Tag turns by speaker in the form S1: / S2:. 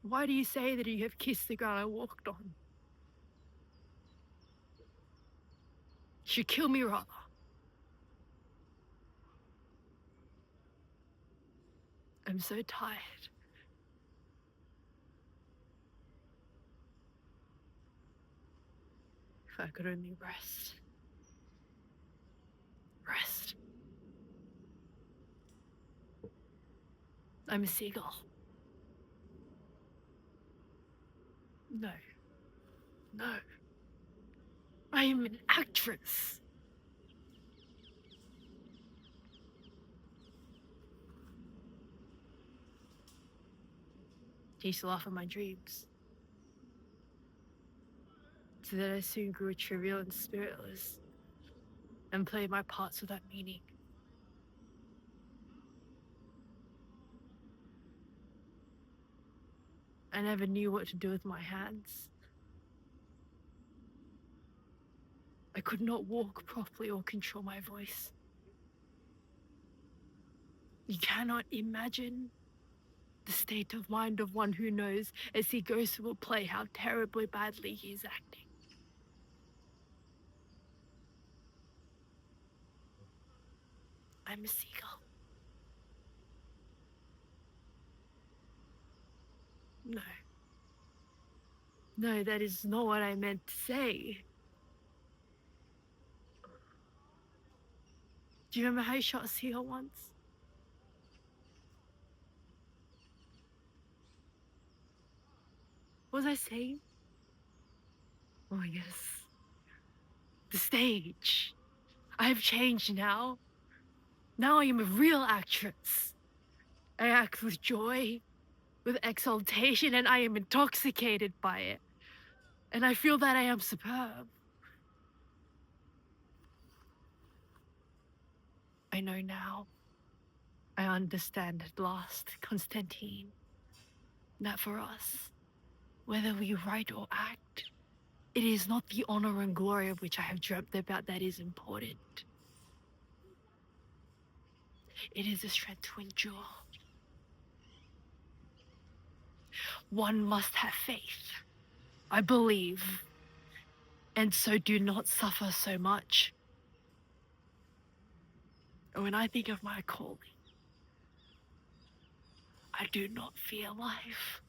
S1: Why do you say that you have kissed the ground I walked on? You should kill me rather. I'm so tired. If I could only rest. Rest. I'm a seagull. No. No. I am an actress. I used to laugh at my dreams, so that I soon grew trivial and spiritless, and played my parts without meaning. I never knew what to do with my hands. I could not walk properly or control my voice. You cannot imagine the state of mind of one who knows as he goes through a play how terribly badly he is acting. I'm a seagull. No. No, that is not what I meant to say. Do you remember how you shot a seagull once? What was I saying? Oh, yes. The stage. I have changed now. Now I am a real actress. I act with joy, with exaltation, and I am intoxicated by it. And I feel that I am superb. I know now. I understand at last, Constantine, that for us, whether we write or act, it is not the honor and glory of which I have dreamt about that is important. It is the strength to endure. One must have faith, I believe, and so do not suffer so much. And when I think of my calling, I do not fear life.